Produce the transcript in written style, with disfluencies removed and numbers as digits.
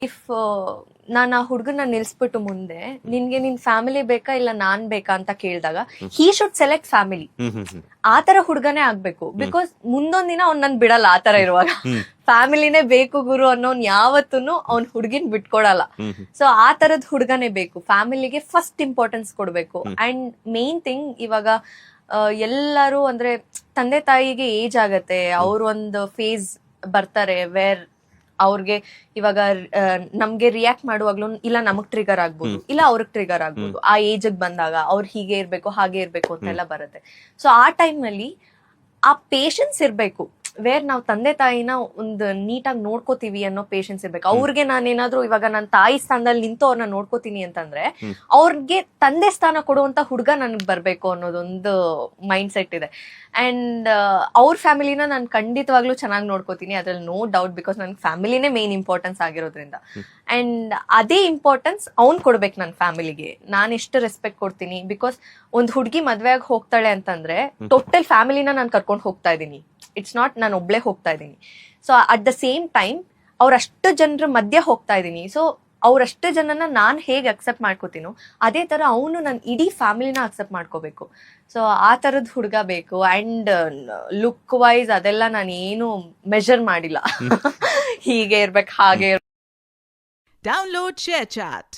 If ನಾನು ಆ ಹುಡುಗನ ನಿಲ್ಸ್ಬಿಟ್ಟು ಮುಂದೆ ನಿನ್ಗೆ ನಿನ್ ಫ್ಯಾಮಿಲಿ ಬೇಕಾ ಇಲ್ಲ ನಾನ್ ಬೇಕಾ ಅಂತ ಕೇಳಿದಾಗ ಹಿ ಶುಡ್ ಸೆಲೆಕ್ಟ್ ಫ್ಯಾಮಿಲಿ. ಆತರ ಹುಡುಗನೇ ಆಗ್ಬೇಕು. ಬಿಕಾಸ್ ಮುಂದೊಂದ್ ದಿನ ಅವ್ನ್ ನನ್ ಬಿಡಲ್ಲ ಆತರ ಇರುವಾಗ. ಫ್ಯಾಮಿಲಿನೇ ಬೇಕು ಗುರು ಅನ್ನೋನ್ ಯಾವತ್ತೂ ಅವ್ನ್ ಹುಡುಗಿನ್ ಬಿಟ್ಕೊಡಲ್ಲ. ಸೊ ಆ ತರದ್ ಹುಡುಗನೇ ಬೇಕು. ಫ್ಯಾಮಿಲಿಗೆ ಫಸ್ಟ್ ಇಂಪಾರ್ಟೆನ್ಸ್ ಕೊಡ್ಬೇಕು. ಅಂಡ್ ಮೇನ್ ಥಿಂಗ್ ಇವಾಗ ಎಲ್ಲರೂ ಅಂದ್ರೆ ತಂದೆ ತಾಯಿಗೆ ಏಜ್ ಆಗತ್ತೆ, ಅವ್ರ ಒಂದು ಫೇಸ್ ಬರ್ತಾರೆ ವೇರ್ ಅವ್ರಿಗೆ ಇವಾಗ ನಮ್ಗೆ ರಿಯಾಕ್ಟ್ ಮಾಡುವಾಗ್ಲೂ ಇಲ್ಲ ನಮಗ್ ಟ್ರಿಗರ್ ಆಗ್ಬೋದು, ಇಲ್ಲ ಅವ್ರಿಗೆ ಟ್ರಿಗರ್ ಆಗ್ಬೋದು. ಆ ಏಜ್ ಬಂದಾಗ ಅವ್ರು ಹೀಗೆ ಇರ್ಬೇಕು ಹಾಗೆ ಇರ್ಬೇಕು ಅಂತೆಲ್ಲ ಬರುತ್ತೆ. ಸೊ ಆ ಟೈಮ್ ಅಲ್ಲಿ ಆ ಪೇಶನ್ಸ್ ಇರ್ಬೇಕು. ವೇರ್ ನಾವ್ ತಂದೆ ತಾಯಿನ ಒಂದು ನೀಟಾಗಿ ನೋಡ್ಕೋತೀವಿ ಅನ್ನೋ ಪೇಶನ್ಸ್ ಇರ್ಬೇಕು. ಅವ್ರಿಗೆ ನಾನೇನಾದ್ರೂ ಇವಾಗ ನನ್ನ ತಾಯಿ ಸ್ಥಾನದಲ್ಲಿ ನಿಂತು ಅವ್ರನ್ನ ನೋಡ್ಕೋತೀನಿ ಅಂತಂದ್ರೆ ಅವ್ರಿಗೆ ತಂದೆ ಸ್ಥಾನ ಕೊಡುವಂತ ಹುಡುಗ ನನ್ಗೆ ಬರ್ಬೇಕು ಅನ್ನೋದೊಂದು ಮೈಂಡ್ ಸೆಟ್ ಇದೆ. ಅಂಡ್ ಅವ್ರ ಫ್ಯಾಮಿಲಿನ ನಾನು ಖಂಡಿತವಾಗ್ಲೂ ಚೆನ್ನಾಗಿ ನೋಡ್ಕೋತೀನಿ, ಅದ್ರಲ್ಲಿ ನೋ ಡೌಟ್. ಬಿಕಾಸ್ ನನ್ ಫ್ಯಾಮಿಲಿನೇ ಮೇನ್ ಇಂಪಾರ್ಟೆನ್ಸ್ ಆಗಿರೋದ್ರಿಂದ. ಅಂಡ್ ಅದೇ ಇಂಪಾರ್ಟೆನ್ಸ್ ಅವ್ನ್ ಕೊಡ್ಬೇಕು ನನ್ನ ಫ್ಯಾಮಿಲಿಗೆ. ನಾನ್ ಎಷ್ಟು ರೆಸ್ಪೆಕ್ಟ್ ಕೊಡ್ತೀನಿ. ಬಿಕಾಸ್ ಒಂದ್ ಹುಡುಗಿ ಮದ್ವೆ ಆಗಿ ಹೋಗ್ತಾಳೆ ಅಂತಂದ್ರೆ ಟೋಟಲ್ ಫ್ಯಾಮಿಲಿನ ನಾನು ಕರ್ಕೊಂಡು ಹೋಗ್ತಾ ಇದೀನಿ. ಇಟ್ಸ್ ನಾಟ್ ನಾನು ಒಬ್ಳೆ ಹೋಗ್ತಾ ಇದ್ದೀನಿ. So at the same time ಅವ್ರಷ್ಟು ಜನರ ಮಧ್ಯೆ ಹೋಗ್ತಾ ಇದ್ದೀನಿ. ಸೊ ಅವ್ರಷ್ಟು ಜನನ ನಾನ್ ಹೇಗೆ ಅಕ್ಸೆಪ್ಟ್ ಮಾಡ್ಕೋತೀನೋ ಅದೇ ತರ ಅವನು ನನ್ನ ಇಡೀ ಫ್ಯಾಮಿಲಿನ ಅಕ್ಸೆಪ್ಟ್ ಮಾಡ್ಕೋಬೇಕು. ಸೊ ಆ ತರದ್ ಹುಡುಗ ಬೇಕು. ಅಂಡ್ ಲುಕ್ ವೈಸ್ ಅದೆಲ್ಲ ನಾನು ಏನು ಮೆಜರ್ ಮಾಡಿಲ್ಲ. ಹೀಗೆ ಇರ್ಬೇಕು ಹಾಗೆ. Download ShareChat.